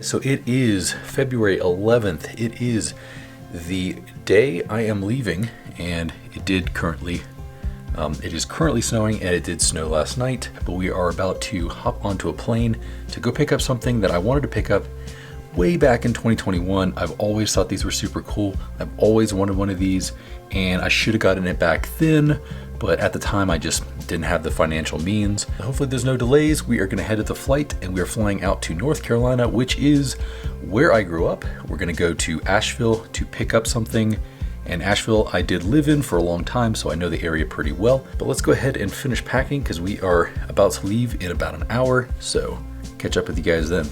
So it is February 11th. It is the day I am leaving, and it is currently snowing, and it did snow last night, but we are about to hop onto a plane to go pick up something that I wanted to pick up way back in 2021. I've always thought these were super cool. I've always wanted one of these, and I should have gotten it back then, but at the time I just didn't have the financial means. Hopefully there's no delays. We are going to head to the flight, and we are flying out to North Carolina, which is where I grew up. We're going to go to Asheville to pick up something. And Asheville I did live in for a long time, so I know the area pretty well. But let's go ahead and finish packing because we are about to leave in about an hour. So catch up with you guys then.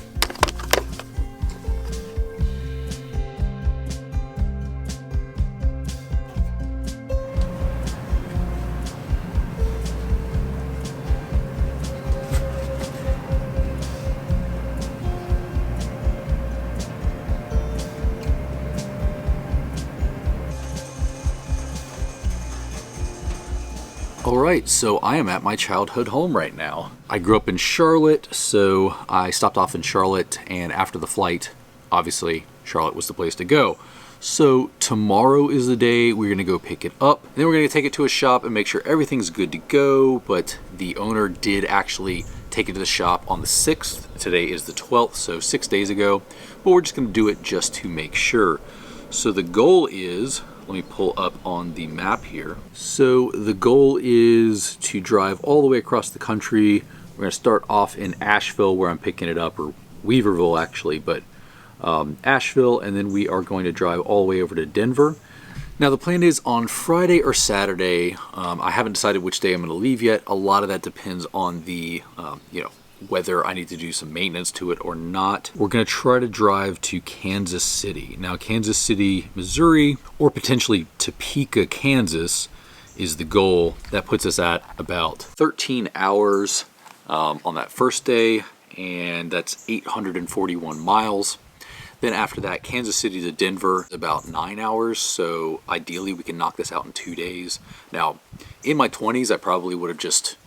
Alright, so I am at my childhood home right now. I grew up in Charlotte, so I stopped off in Charlotte, and after the flight, obviously, Charlotte was the place to go. So tomorrow is the day we're going to go pick it up, and then we're going to take it to a shop and make sure everything's good to go, but the owner did actually take it to the shop on the 6th. Today is the 12th, so 6 days ago, but we're just going to do it just to make sure. So the goal is, let me pull up on the map here. So the goal is to drive all the way across the country. We're going to start off in Asheville where I'm picking it up, or Weaverville actually, but Asheville, and then we are going to drive all the way over to Denver. Now the plan is on Friday or Saturday. I haven't decided which day I'm going to leave yet. A lot of that depends on the, whether I need to do some maintenance to it or not. We're going to try to drive to Kansas City. Now, Kansas City, Missouri, or potentially Topeka, Kansas, is the goal. That puts us at about 13 hours on that first day, and that's 841 miles. Then after that, Kansas City to Denver is about 9 hours, so ideally we can knock this out in 2 days. Now, in my 20s, I probably would have just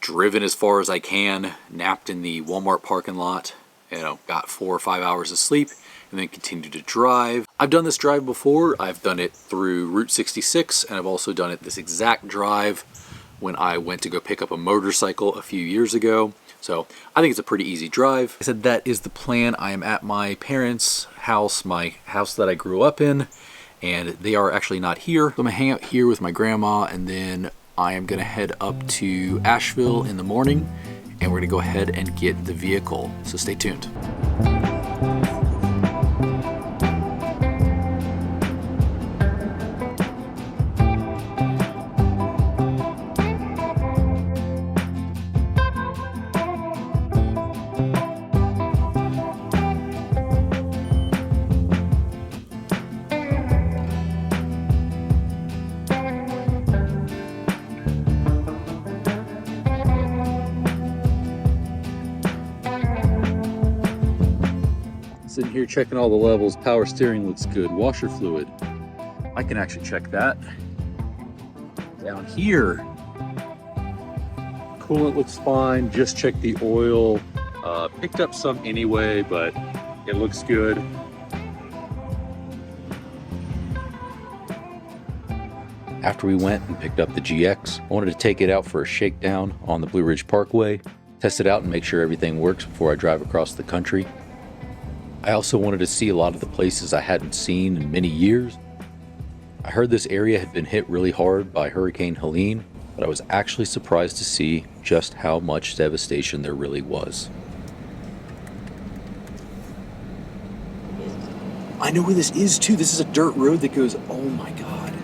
driven as far as I can, napped in the Walmart parking lot, got 4 or 5 hours of sleep, and then continued to drive. I've done this drive before. I've done it through Route 66, and I've also done it this exact drive when I went to go pick up a motorcycle a few years ago. So I think it's a pretty easy drive. I said that is the plan. I am at my parents' house, my house that I grew up in, and they are actually not here. So I'm gonna hang out here with my grandma, and then I am going to head up to Asheville in the morning, and we're going to go ahead and get the vehicle. So stay tuned. Sitting here checking all the levels. Power steering looks good. Washer fluid, I can actually check that. Down here, coolant looks fine. Just checked the oil. Picked up some anyway, but it looks good. After we went and picked up the GX, I wanted to take it out for a shakedown on the Ridge Parkway, test it out and make sure everything works before I drive across the country. I also wanted to see a lot of the places I hadn't seen in many years. I heard this area had been hit really hard by Hurricane Helene, but I was actually surprised to see just how much devastation there really was. I know where this is too. This is a dirt road that goes, oh my God.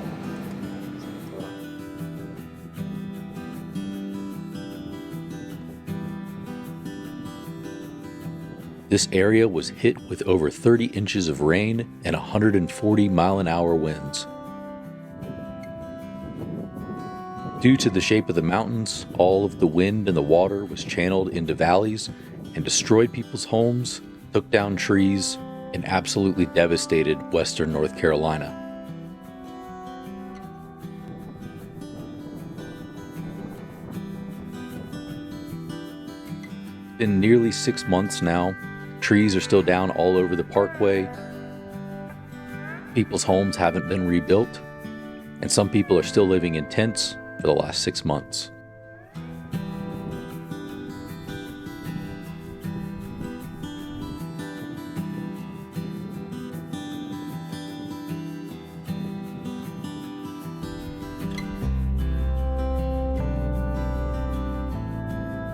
This area was hit with over 30 inches of rain and 140 mile-an-hour winds. Due to the shape of the mountains, all of the wind and the water was channeled into valleys and destroyed people's homes, took down trees, and absolutely devastated western North Carolina. Been nearly 6 months now. Trees are still down all over the parkway. People's homes haven't been rebuilt, and some people are still living in tents for the last 6 months.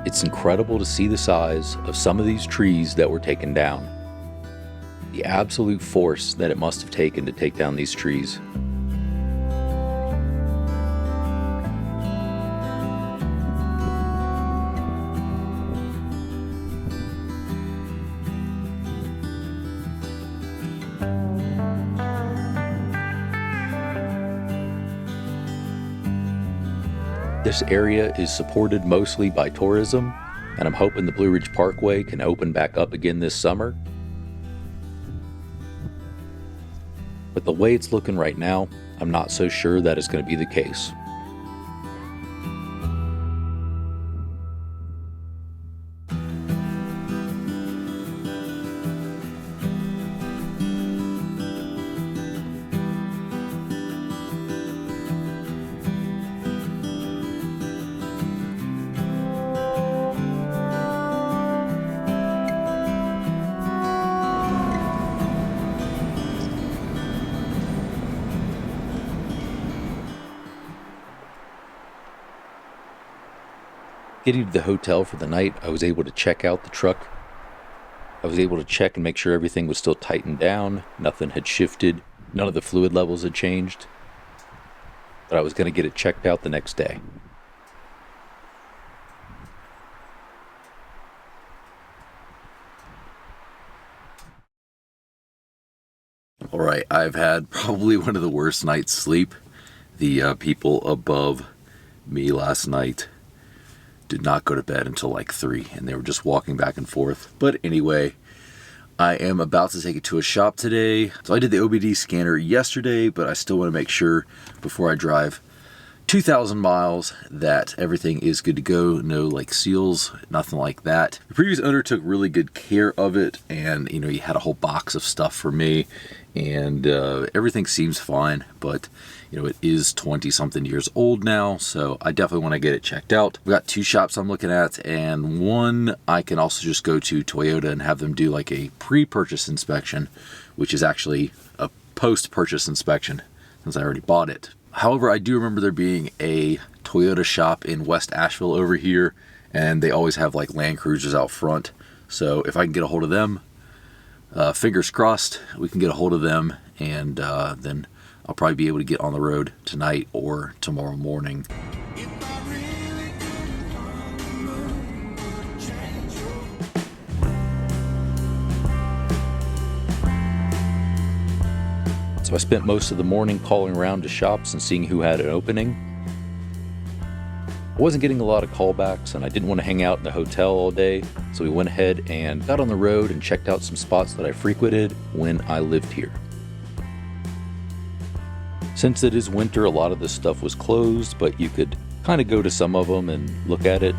It's incredible to see the size of some of these trees that were taken down. The absolute force that it must have taken to take down these trees. This area is supported mostly by tourism, and I'm hoping the Blue Ridge Parkway can open back up again this summer. But the way it's looking right now, I'm not so sure that is going to be the case. Getting to the hotel for the night, I was able to check out the truck. I was able to check and make sure everything was still tightened down, nothing had shifted, none of the fluid levels had changed. But I was going to get it checked out the next day. All right, I've had probably one of the worst nights sleep. The people above me last night did not go to bed until like 3, and they were just walking back and forth. But anyway, I am about to take it to a shop today. So I did the OBD scanner yesterday, but I still want to make sure before I drive 2,000 miles that everything is good to go. No like seals, nothing like that. The previous owner took really good care of it, and he had a whole box of stuff for me, and everything seems fine, but it is 20 something years old now, so I definitely want to get it checked out. We've got 2 shops I'm looking at, and one I can also just go to Toyota and have them do like a pre-purchase inspection, which is actually a post-purchase inspection since I already bought it. However, I do remember there being a Toyota shop in West Asheville over here, and they always have like Land Cruisers out front. So if I can get a hold of them, fingers crossed, we can get a hold of them, and then I'll probably be able to get on the road tonight or tomorrow morning. So I spent most of the morning calling around to shops and seeing who had an opening. I wasn't getting a lot of callbacks, and I didn't want to hang out in the hotel all day, so we went ahead and got on the road and checked out some spots that I frequented when I lived here. Since it is winter, a lot of this stuff was closed, but you could kind of go to some of them and look at it.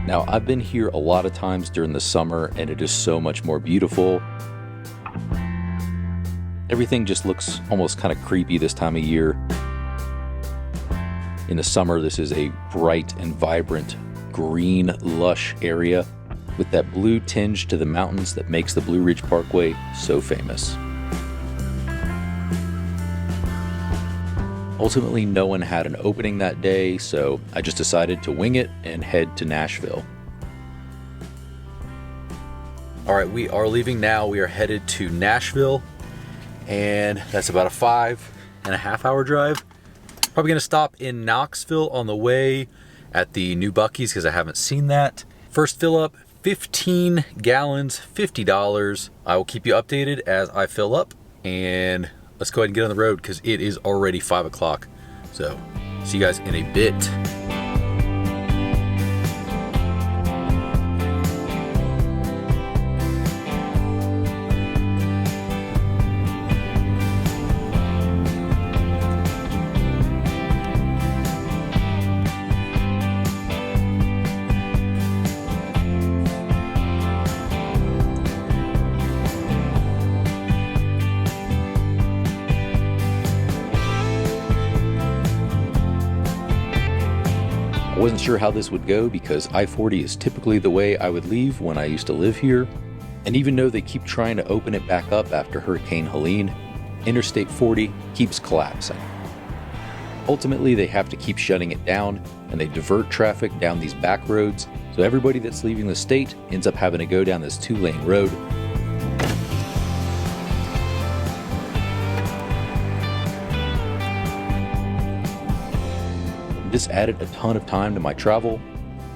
Now, I've been here a lot of times during the summer, and it is so much more beautiful. Everything just looks almost kind of creepy this time of year. In the summer, this is a bright and vibrant, green, lush area with that blue tinge to the mountains that makes the Blue Ridge Parkway so famous. Ultimately, no one had an opening that day, so I just decided to wing it and head to Nashville. All right, we are leaving now. We are headed to Nashville, and that's about a 5.5 hour drive. Probably gonna stop in Knoxville on the way at the new Buc-ee's because I haven't seen that. First fill up, 15 gallons, $50. I will keep you updated as I fill up, and let's go ahead and get on the road because it is already 5 o'clock. So, see you guys in a bit. I wasn't sure how this would go because I-40 is typically the way I would leave when I used to live here. And even though they keep trying to open it back up after Hurricane Helene, Interstate 40 keeps collapsing. Ultimately, they have to keep shutting it down, and they divert traffic down these back roads, so everybody that's leaving the state ends up having to go down this 2-lane road. This added a ton of time to my travel.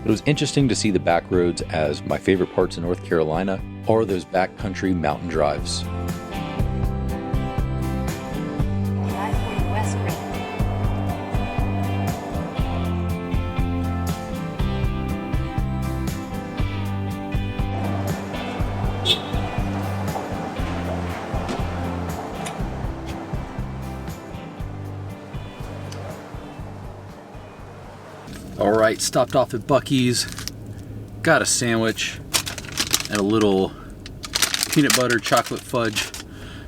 It was interesting to see the back roads, as my favorite parts of North Carolina are those backcountry mountain drives. All right, stopped off at Buc-ee's, got a sandwich and a little peanut butter chocolate fudge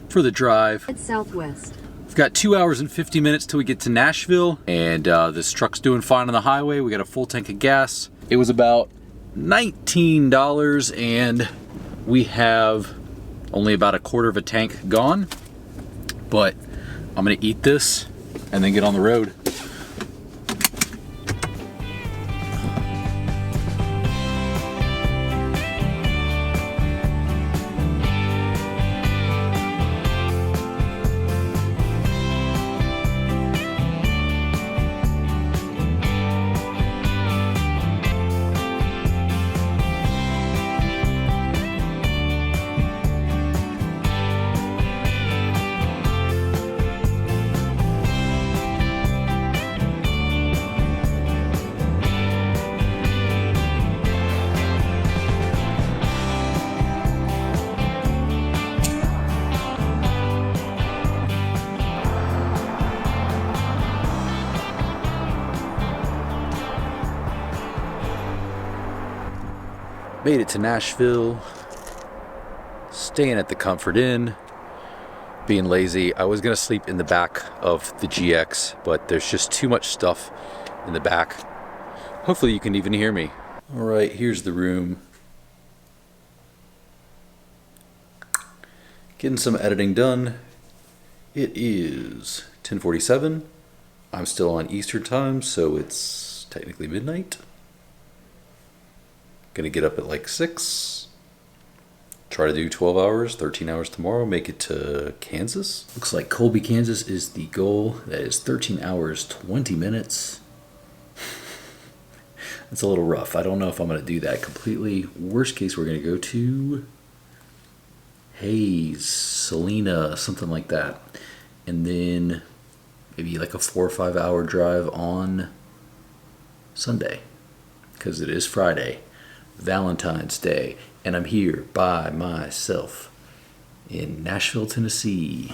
for the drive. Head southwest. We've got 2 hours and 50 minutes till we get to Nashville, and this truck's doing fine on the highway. We got a full tank of gas. It was about $19, and we have only about a quarter of a tank gone, but I'm gonna eat this and then get on the road. Made it to Nashville, staying at the Comfort Inn, being lazy. I was gonna sleep in the back of the GX, but there's just too much stuff in the back. Hopefully you can even hear me. All right, here's the room. Getting some editing done. It is 10:47. I'm still on Eastern time, so it's technically midnight. Gonna get up at like 6. Try to do 12 hours, 13 hours tomorrow, make it to Kansas. Looks like Colby, Kansas is the goal. That is 13 hours, 20 minutes. That's a little rough. I don't know if I'm gonna do that completely. Worst case, we're gonna go to Hayes, Salina, something like that. And then maybe like a 4 or 5 hour drive on Sunday, because it is Friday. Valentine's Day, and I'm here by myself in Nashville, Tennessee.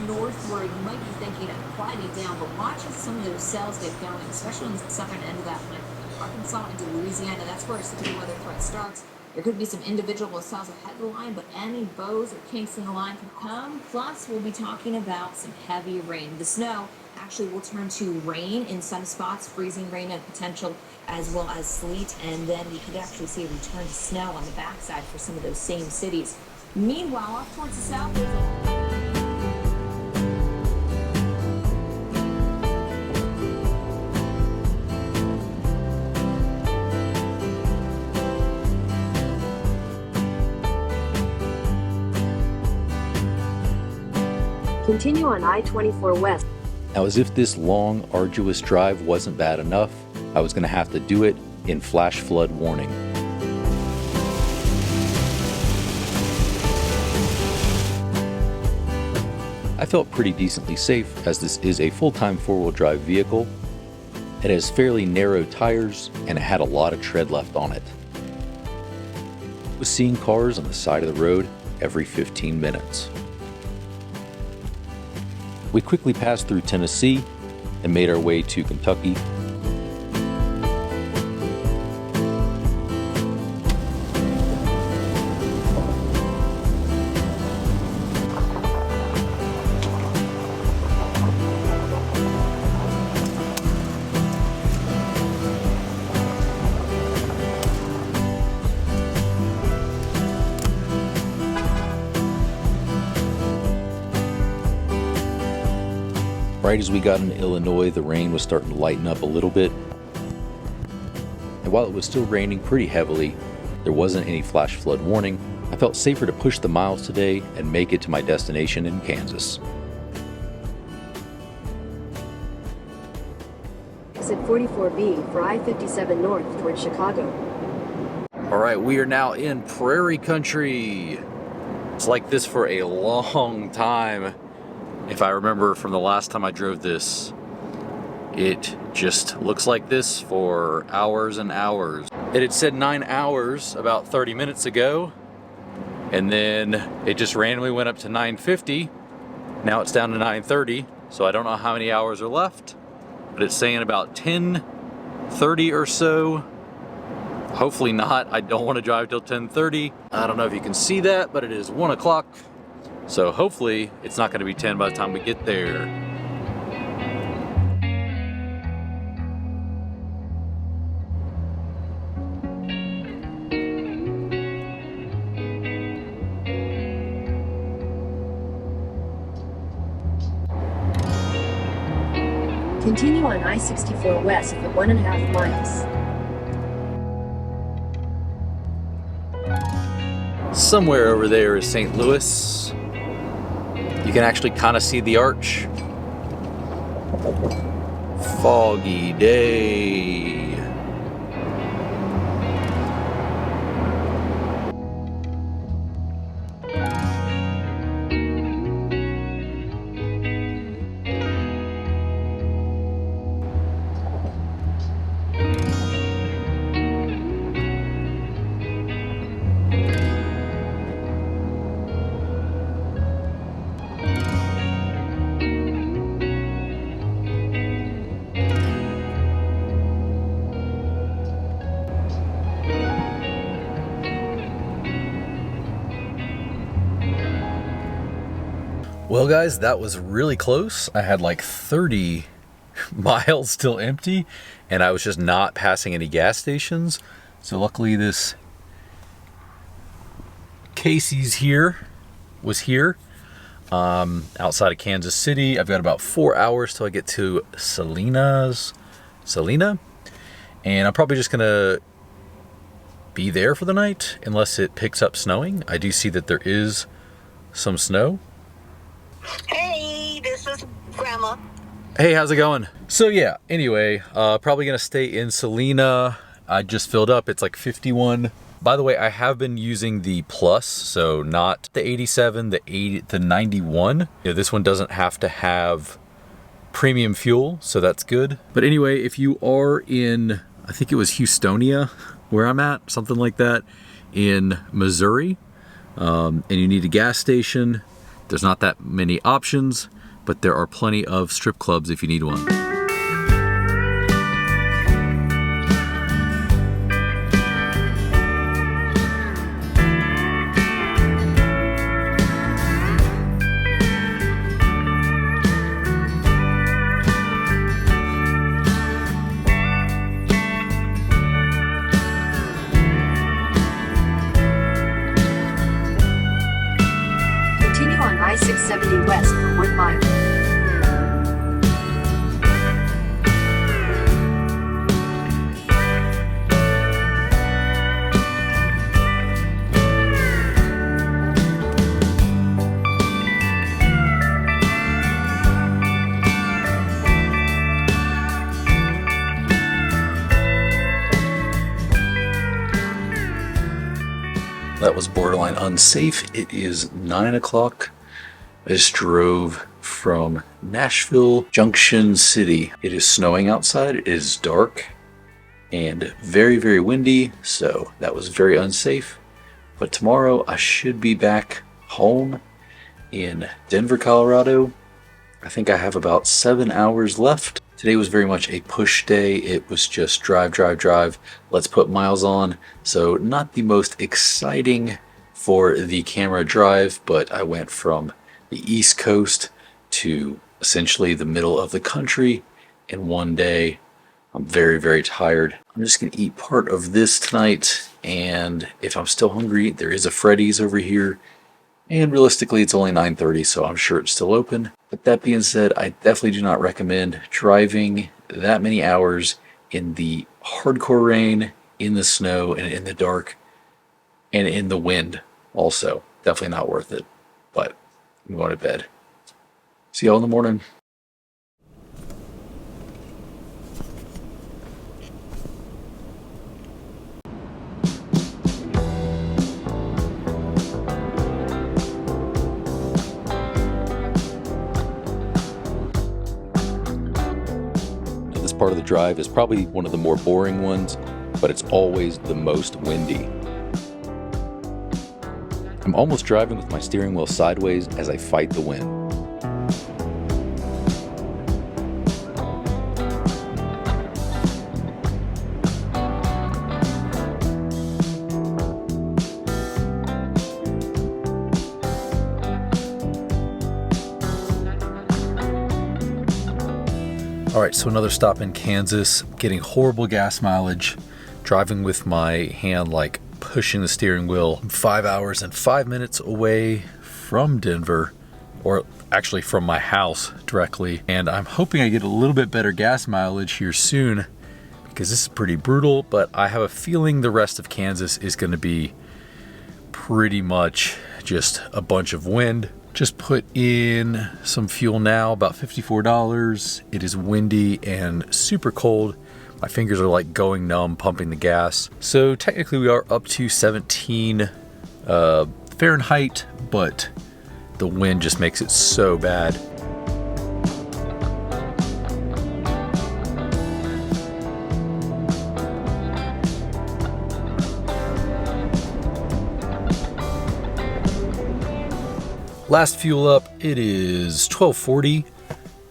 Northward, you might be thinking of quieting down, but watch as some of those cells get going, especially on the southern end of that one. Arkansas into Louisiana, that's where a severe weather threat starts. There could be some individual cells ahead of the line, but any bows or kinks in the line can come. Plus, we'll be talking about some heavy rain. The snow actually will turn to rain in some spots, freezing rain and potential, as well as sleet. And then we could actually see a return to snow on the backside for some of those same cities. Meanwhile, off towards the south, there's a... Continue on I-24 West. Now, as if this long, arduous drive wasn't bad enough, I was going to have to do it in flash flood warning. I felt pretty decently safe, as this is a full-time four-wheel drive vehicle. It has fairly narrow tires, and it had a lot of tread left on it. I was seeing cars on the side of the road every 15 minutes. We quickly passed through Tennessee and made our way to Kentucky. Right as we got into Illinois, the rain was starting to lighten up a little bit. And while it was still raining pretty heavily, there wasn't any flash flood warning. I felt safer to push the miles today and make it to my destination in Kansas. Exit 44B for I-57 North towards Chicago. All right, we are now in prairie country. It's like this for a long time. If I remember from the last time I drove this, it just looks like this for hours and hours. It had said 9 hours about 30 minutes ago, and then it just randomly went up to 9:50. Now it's down to 9:30, so I don't know how many hours are left, but it's saying about 10:30 or so. Hopefully not. I don't want to drive till 10:30. I don't know if you can see that, but it is 1 o'clock. So hopefully it's not going to be 10 by the time we get there. Continue on I-64 West for 1.5 miles. Somewhere over there is St. Louis. You can actually kind of see the arch. Foggy day. Well guys, that was really close. I had like 30 miles still empty and I was just not passing any gas stations. So luckily this Casey's was here outside of Kansas City. I've got about 4 hours till I get to Salina, and I'm probably just gonna be there for the night unless it picks up snowing. I do see that there is some snow. Hey, this is Grandma. Hey, how's it going? So yeah, anyway, probably gonna stay in Salina. I just filled up, it's like 51. By the way, I have been using the Plus, so not the 87, the 91. You know, this one doesn't have to have premium fuel, so that's good. But anyway, if you are in, I think it was Houstonia, where I'm at, something like that, in Missouri, and you need a gas station, there's not that many options, but there are plenty of strip clubs if you need one. Continue on I-670 West for 1 mile. That was borderline unsafe. It is 9 o'clock. I just drove from Nashville, Junction City. It is snowing outside, it is dark, and very, very windy, so that was very unsafe. But tomorrow I should be back home in Denver, Colorado. I think I have about 7 hours left. Today was very much a push day. It was just drive, drive, drive. Let's put miles on. So not the most exciting for the camera drive, but I went from the East Coast to essentially the middle of the country in one day. I'm very, very tired. I'm just gonna eat part of this tonight, and if I'm still hungry, there is a Freddy's over here, And realistically, it's only 9:30, so I'm sure it's still open. But that being said, I definitely do not recommend driving that many hours in the hardcore rain, in the snow, and in the dark, and in the wind also. Definitely not worth it. But I'm going to bed. See y'all in the morning. This part of the drive is probably one of the more boring ones, but it's always the most windy. I'm almost driving with my steering wheel sideways as I fight the wind. All right, so another stop in Kansas, getting horrible gas mileage, driving with my hand like pushing the steering wheel. I'm 5 hours and 5 minutes away from Denver, or actually from my house directly, and I'm hoping I get a little bit better gas mileage here soon because this is pretty brutal, but I have a feeling the rest of Kansas is going to be pretty much just a bunch of wind. Just put in some fuel now, about $54. It is windy and super cold. My fingers are like going numb pumping the gas. So technically we are up to 17 Fahrenheit, but the wind just makes it so bad. Last fuel up, it is 12:40.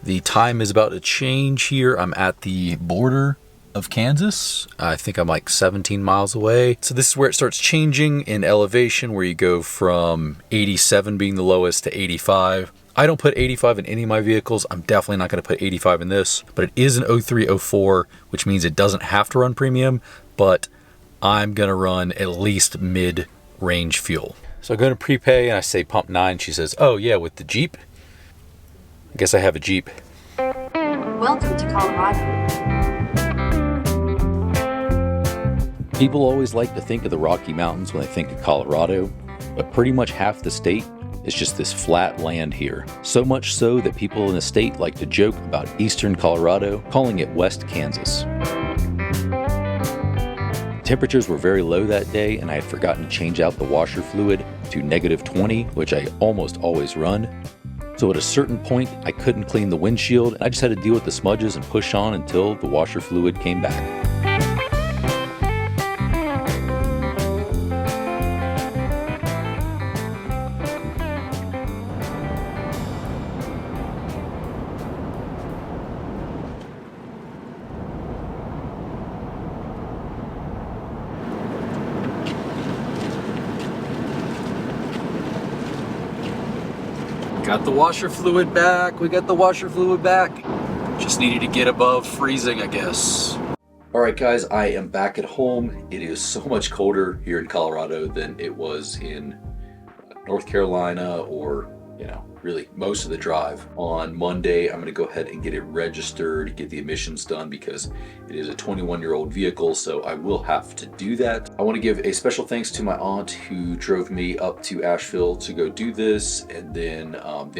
The time is about to change here. I'm at the border of Kansas. I think I'm like 17 miles away. So this is where it starts changing in elevation, where you go from 87 being the lowest to 85. I don't put 85 in any of my vehicles. I'm definitely not going to put 85 in this, but it is an 0304, which means it doesn't have to run premium, but I'm going to run at least mid-range fuel. So I go to prepay and I say pump 9. She says, oh yeah, with the Jeep? I guess I have a Jeep. Welcome to Colorado. People always like to think of the Rocky Mountains when they think of Colorado, but pretty much half the state is just this flat land here. So much so that people in the state like to joke about eastern Colorado, calling it West Kansas. Temperatures were very low that day, and I had forgotten to change out the washer fluid to -20, which I almost always run. So at a certain point, I couldn't clean the windshield, and I just had to deal with the smudges and push on until the washer fluid came back. Got the washer fluid back. We got the washer fluid back. Just needed to get above freezing, I guess. All right, guys, I am back at home. It is so much colder here in Colorado than it was in North Carolina or, really most of the drive. On Monday, I'm gonna go ahead and get it registered, get the emissions done because it is a 21-year-old vehicle, so I will have to do that. I wanna give a special thanks to my aunt who drove me up to Asheville to go do this, and then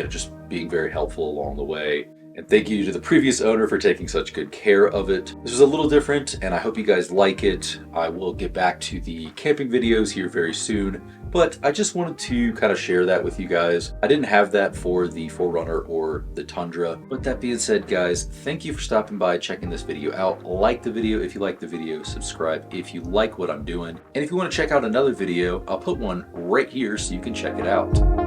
just being very helpful along the way. And thank you to the previous owner for taking such good care of it. This was a little different, and I hope you guys like it. I will get back to the camping videos here very soon, but I just wanted to kind of share that with you guys. I didn't have that for the 4Runner or the Tundra. But that being said, guys, thank you for stopping by, checking this video out. Like the video if you like the video, subscribe if you like what I'm doing. And if you want to check out another video, I'll put one right here so you can check it out.